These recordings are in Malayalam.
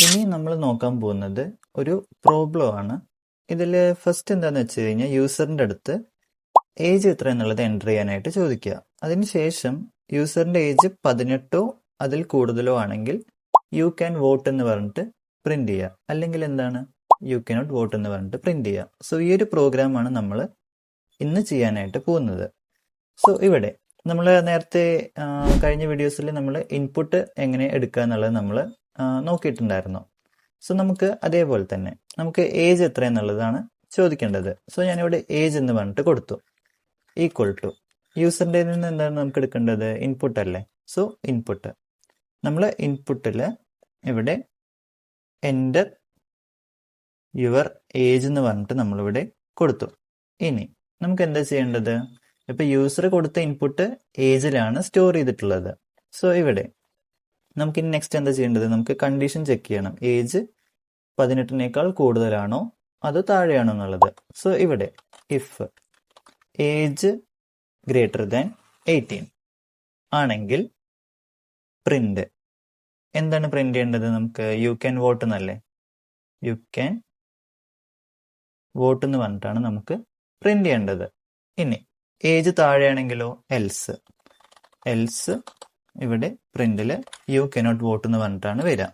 ഇനി നമ്മൾ നോക്കാൻ പോകുന്നത് ഒരു പ്രോബ്ലം ആണ്. ഇതിൽ ഫസ്റ്റ് എന്താന്ന് വെച്ച് കഴിഞ്ഞാൽ യൂസറിന്റെ അടുത്ത് ഏജ് എത്ര എന്നുള്ളത് എൻ്റർ ചെയ്യാനായിട്ട് ചോദിക്കുക. അതിനുശേഷം യൂസറിന്റെ ഏജ് 18 അതിൽ കൂടുതലോ ആണെങ്കിൽ യു ക്യാൻ വോട്ട് എന്ന് പറഞ്ഞിട്ട് പ്രിന്റ് ചെയ്യുക, അല്ലെങ്കിൽ എന്താണ് യു കനോട്ട് വോട്ട് എന്ന് പറഞ്ഞിട്ട് പ്രിന്റ് ചെയ്യുക. സോ ഈ ഒരു പ്രോഗ്രാമാണ് നമ്മൾ ഇന്ന് ചെയ്യാനായിട്ട് പോകുന്നത്. സോ ഇവിടെ നമ്മൾ നേരത്തെ കഴിഞ്ഞ വീഡിയോസിൽ നമ്മൾ ഇൻപുട്ട് എങ്ങനെ എടുക്കുക എന്നുള്ളത് നമ്മൾ നോക്കിയിട്ടുണ്ടായിരുന്നു. സോ നമുക്ക് അതേപോലെ തന്നെ നമുക്ക് ഏജ് എത്ര എന്നുള്ളതാണ് ചോദിക്കേണ്ടത്. സോ ഞാനിവിടെ ഏജ് എന്ന് പറഞ്ഞിട്ട് കൊടുത്തു, ഈക്വൽ ടു യൂസറിൻ്റെ നിന്ന് എന്താണ് നമുക്ക് എടുക്കേണ്ടത്, ഇൻപുട്ട് അല്ലേ. സോ ഇൻപുട്ട് നമ്മൾ ഇൻപുട്ടിൽ ഇവിടെ എൻ്റർ യുവർ ഏജ് എന്ന് പറഞ്ഞിട്ട് നമ്മളിവിടെ കൊടുത്തു. ഇനി നമുക്ക് എന്താ ചെയ്യേണ്ടത്, ഇപ്പൊ യൂസർ കൊടുത്ത ഇൻപുട്ട് ഏജിലാണ് സ്റ്റോർ ചെയ്തിട്ടുള്ളത്. സോ ഇവിടെ നമുക്ക് ഇനി നെക്സ്റ്റ് എന്താ ചെയ്യേണ്ടത്, നമുക്ക് കണ്ടീഷൻ ചെക്ക് ചെയ്യണം, ഏജ് 18 കൂടുതലാണോ അതോ താഴെയാണോ എന്നുള്ളത്. സോ ഇവിടെ ഇഫ് ഏജ് ഗ്രേറ്റർ ദാൻ 18 ആണെങ്കിൽ പ്രിന്റ് എന്താണ് പ്രിന്റ് ചെയ്യേണ്ടത്, നമുക്ക് യു ക്യാൻ വോട്ട് എന്നല്ലേ, യു ക്യാൻ വോട്ട് എന്ന് പറഞ്ഞിട്ടാണ് നമുക്ക് പ്രിന്റ് ചെയ്യേണ്ടത്. ഇനി ഏജ് താഴെയാണെങ്കിലോ എൽസ് ഇവിടെ പ്രിന്റിൽ യു കനോട്ട് വോട്ട് എന്ന് പറഞ്ഞിട്ടാണ് വരിക.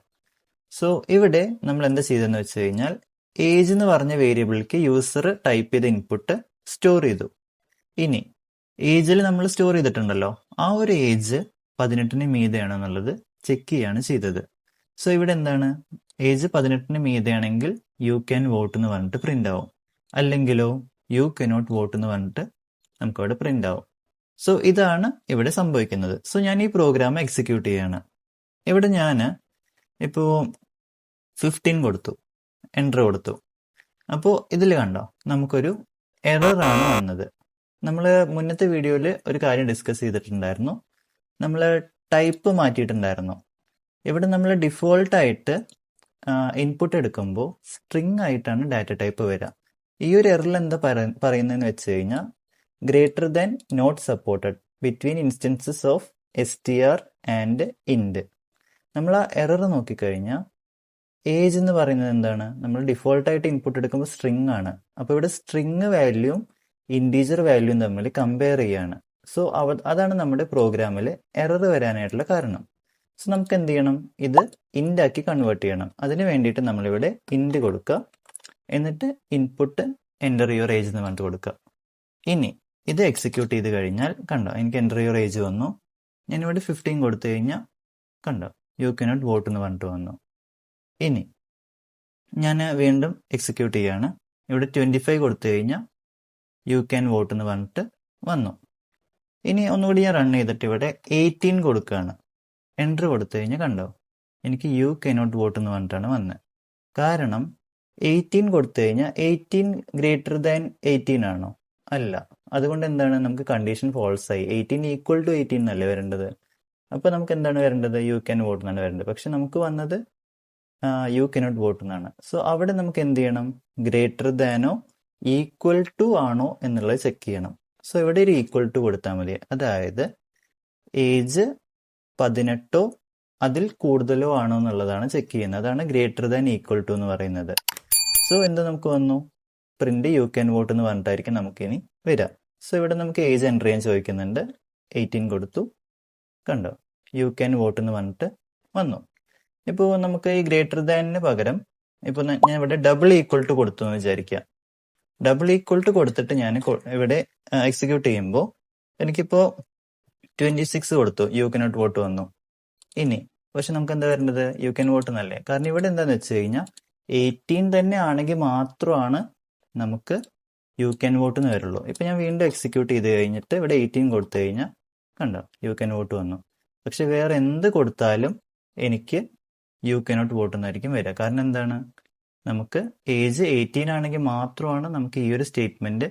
സോ ഇവിടെ നമ്മൾ എന്താ ചെയ്തതെന്ന് വെച്ച് കഴിഞ്ഞാൽ ഏജ് എന്ന് പറഞ്ഞ വേരിയബിളിലേക്ക് യൂസർ ടൈപ്പ് ചെയ്ത ഇൻപുട്ട് സ്റ്റോർ ചെയ്തു. ഇനി ഏജിൽ നമ്മൾ സ്റ്റോർ ചെയ്തിട്ടുണ്ടല്ലോ, ആ ഒരു ഏജ് 18 മീതെയാണോ എന്നുള്ളത് ചെക്ക് ചെയ്യാണ് ചെയ്തത്. സോ ഇവിടെ എന്താണ്, ഏജ് 18 മീതെയാണെങ്കിൽ യു ക്യാൻ വോട്ട് എന്ന് പറഞ്ഞിട്ട് പ്രിന്റ് ആവും, അല്ലെങ്കിലോ യു കനോട്ട് വോട്ട് എന്ന് പറഞ്ഞിട്ട് നമുക്കവിടെ പ്രിന്റ് ആവും. സോ ഇതാണ് ഇവിടെ സംഭവിക്കുന്നത്. സോ ഞാൻ ഈ പ്രോഗ്രാം എക്സിക്യൂട്ട് ചെയ്യാണ്. ഇവിടെ ഞാൻ ഇപ്പോൾ 15 കൊടുത്തു, എൻ്റർ കൊടുത്തു. അപ്പോൾ ഇതിൽ കണ്ടോ നമുക്കൊരു എററാണ് വന്നത്. നമ്മൾ മുന്നത്തെ വീഡിയോയിൽ ഒരു കാര്യം ഡിസ്കസ് ചെയ്തിട്ടുണ്ടായിരുന്നു, നമ്മൾ ടൈപ്പ് മാറ്റിയിട്ടുണ്ടായിരുന്നു. ഇവിടെ നമ്മൾ ഡിഫോൾട്ടായിട്ട് ഇൻപുട്ട് എടുക്കുമ്പോൾ സ്ട്രിങ് ആയിട്ടാണ് ഡാറ്റ ടൈപ്പ് വരിക. ഈ ഒരു എററിൽ എന്താ പറയുന്നതെന്ന് വെച്ച് കഴിഞ്ഞാൽ greater than not supported between instances of str and int. നമ്മൾ ആ എറർ നോക്കിക്കഴിഞ്ഞാൽ ഏജ് എന്ന് പറയുന്നത് എന്താണ്, നമ്മൾ ഡിഫോൾട്ടായിട്ട് ഇൻപുട്ട് എടുക്കുമ്പോൾ സ്ട്രിങ് ആണ്. അപ്പോൾ ഇവിടെ സ്ട്രിങ് വാല്യൂവും ഇൻറ്റീജർ വാല്യൂവും തമ്മിൽ കമ്പയർ ചെയ്യാണ്. സോ അതാണ് നമ്മുടെ പ്രോഗ്രാമിൽ എറർ വരാനായിട്ടുള്ള കാരണം. സോ നമുക്ക് എന്ത് ചെയ്യണം, ഇത് ഇൻഡ് ആക്കി കൺവേർട്ട് ചെയ്യണം. അതിന് വേണ്ടിയിട്ട് നമ്മളിവിടെ ഇൻഡ് കൊടുക്കുക, എന്നിട്ട് ഇൻപുട്ട് എൻ്റർ യുവർ ഏജ് എന്ന് പറഞ്ഞിട്ട് കൊടുക്കുക. ഇനി ഇത് എക്സിക്യൂട്ട് ചെയ്ത് കഴിഞ്ഞാൽ കണ്ടോ എനിക്ക് എൻ്റർ യുവർ ഏജ് വന്നു. ഞാനിവിടെ 15 കൊടുത്തു കഴിഞ്ഞാൽ കണ്ടോ യു കനോട്ട് വോട്ട് എന്ന് പറഞ്ഞിട്ട് വന്നു. ഇനി ഞാൻ വീണ്ടും എക്സിക്യൂട്ട് ചെയ്യാണ്. ഇവിടെ 25 കൊടുത്തു കഴിഞ്ഞാൽ യു ക്യാൻ വോട്ട് എന്ന് പറഞ്ഞിട്ട് വന്നു. ഇനി ഒന്നുകൂടി ഞാൻ റൺ ചെയ്തിട്ട് ഇവിടെ 18 കൊടുക്കുകയാണ്. എൻ്റർ കൊടുത്തു കഴിഞ്ഞാൽ കണ്ടോ എനിക്ക് യു കനോട്ട് വോട്ട് എന്ന് പറഞ്ഞിട്ടാണ് വന്നത്. കാരണം 18 കൊടുത്തു കഴിഞ്ഞാൽ 18 ഗ്രേറ്റർ ദാൻ 18 ആണോ, അല്ല. അതുകൊണ്ട് എന്താണ് നമുക്ക് കണ്ടീഷൻ ഫോൾസ് ആയി. 18 ഈക്വൽ ടു 18 എന്നല്ലേ വരേണ്ടത്. അപ്പോൾ നമുക്ക് എന്താണ് വരേണ്ടത്, യു ക്യാൻ വോട്ട് എന്നാണ് വരേണ്ടത്. പക്ഷെ നമുക്ക് വന്നത് യു കനോട്ട് വോട്ട് എന്നാണ്. സോ അവിടെ നമുക്ക് എന്ത് ചെയ്യണം, ഗ്രേറ്റർ ദാനോ ഈക്വൽ ടു ആണോ എന്നുള്ളത് ചെക്ക് ചെയ്യണം. സോ ഇവിടെ ഒരു ഈക്വൽ ടു കൊടുത്താൽ മതി. അതായത് ഏജ് 18 അതിൽ കൂടുതലോ ആണോ എന്നുള്ളതാണ് ചെക്ക് ചെയ്യുന്നത്. അതാണ് ഗ്രേറ്റർ ദാൻ ഈക്വൽ ടു എന്ന് പറയുന്നത്. സോ എന്ത് നമുക്ക് വന്നു, പ്രിന്റ് യു ക്യാൻ വോട്ട് എന്ന് പറഞ്ഞിട്ടായിരിക്കും നമുക്കിനി വരിക. സോ ഇവിടെ നമുക്ക് ഏജ് എൻ്റർ ചെയ്യാൻ ചോദിക്കുന്നുണ്ട്, 18 കൊടുത്തു, കണ്ടോ യു ക്യാൻ വോട്ട് എന്ന് പറഞ്ഞിട്ട് വന്നു. ഇപ്പോൾ നമുക്ക് ഈ ഗ്രേറ്റർ ദാനിന് പകരം ഇപ്പോൾ ഞാൻ ഇവിടെ ഡബിൾ ഈക്വൽ ടു കൊടുത്തു എന്ന് വിചാരിക്കുക. ഡബിൾ ഈക്വൽ ടു കൊടുത്തിട്ട് ഞാൻ ഇവിടെ എക്സിക്യൂട്ട് ചെയ്യുമ്പോൾ എനിക്കിപ്പോൾ 26 കൊടുത്തു, യു കനോട്ട് വോട്ട് വന്നു. ഇനി പക്ഷെ നമുക്ക് എന്താ വരേണ്ടത്, യു ക്യാൻ വോട്ട് എന്നല്ലേ. കാരണം ഇവിടെ എന്താണെന്ന് വെച്ച് കഴിഞ്ഞാൽ 18 തന്നെ ആണെങ്കിൽ മാത്രമാണ് നമുക്ക് യു ക്യാൻ വോട്ട് എന്ന് വരുള്ളൂ. ഇപ്പം ഞാൻ വീണ്ടും എക്സിക്യൂട്ട് ചെയ്ത് കഴിഞ്ഞിട്ട് ഇവിടെ 18 കൊടുത്തു കഴിഞ്ഞാൽ കണ്ടോ യു ക്യാൻ വോട്ട് വന്നു. പക്ഷെ വേറെ എന്ത് കൊടുത്താലും എനിക്ക് യു കനോട്ട് വോട്ട് എന്നായിരിക്കും വരിക. കാരണം എന്താണ്, നമുക്ക് ഏജ് 18 ആണെങ്കിൽ മാത്രമാണ് നമുക്ക് ഈ ഒരു സ്റ്റേറ്റ്മെന്റ്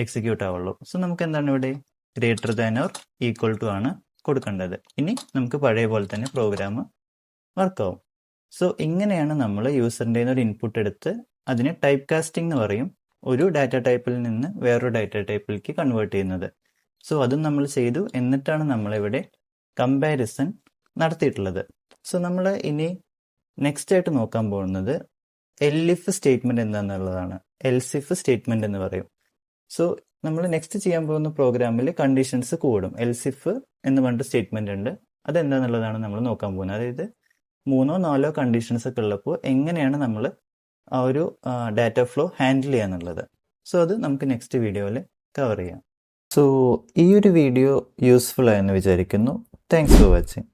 എക്സിക്യൂട്ട് ആവുള്ളൂ. സോ നമുക്ക് എന്താണ് ഇവിടെ greater than or equal to ആണ് കൊടുക്കേണ്ടത്. ഇനി നമുക്ക് പഴയ പോലെ തന്നെ പ്രോഗ്രാം വർക്കാവും. സോ ഇങ്ങനെയാണ് നമ്മൾ യൂസറിൻ്റെ ഒരു ഇൻപുട്ട് എടുത്ത് അതിന് ടൈപ്പ് കാസ്റ്റിംഗ് എന്ന് പറയും, ഒരു ഡാറ്റ ടൈപ്പിൽ നിന്ന് വേറൊരു ഡാറ്റ ടൈപ്പിലേക്ക് കൺവേർട്ട് ചെയ്യുന്നത്. സോ അതും നമ്മൾ ചെയ്തു. എന്നിട്ടാണ് നമ്മളിവിടെ കമ്പാരിസൺ നടത്തിയിട്ടുള്ളത്. സോ നമ്മൾ ഇനി നെക്സ്റ്റ് ആയിട്ട് നോക്കാൻ പോകുന്നത് എൽഇഫ് സ്റ്റേറ്റ്മെന്റ് എന്താണെന്നുള്ളതാണ്. എൽസിഫ് സ്റ്റേറ്റ്മെന്റ് എന്ന് പറയും. സോ നമ്മൾ നെക്സ്റ്റ് ചെയ്യാൻ പോകുന്ന പ്രോഗ്രാമിൽ കണ്ടീഷൻസ് കൂടും. എൽസിഫ് എന്ന് പറഞ്ഞിട്ട് സ്റ്റേറ്റ്മെന്റ് ഉണ്ട്. അതെന്താന്നുള്ളതാണ് നമ്മൾ നോക്കാൻ പോകുന്നത്. അതായത് 3 or 4 കണ്ടീഷൻസ് ഒക്കെ ഉള്ളപ്പോൾ എങ്ങനെയാണ് നമ്മൾ ആ ഒരു ഡാറ്റ ഫ്ലോ ഹാൻഡിൽ ചെയ്യാന്നുള്ളത്. സോ അത് നമുക്ക് നെക്സ്റ്റ് വീഡിയോയിൽ കവർ ചെയ്യാം. സോ ഈ ഒരു വീഡിയോ യൂസ്ഫുൾ ആയെന്ന് വിചാരിക്കുന്നു. Thanks for watching.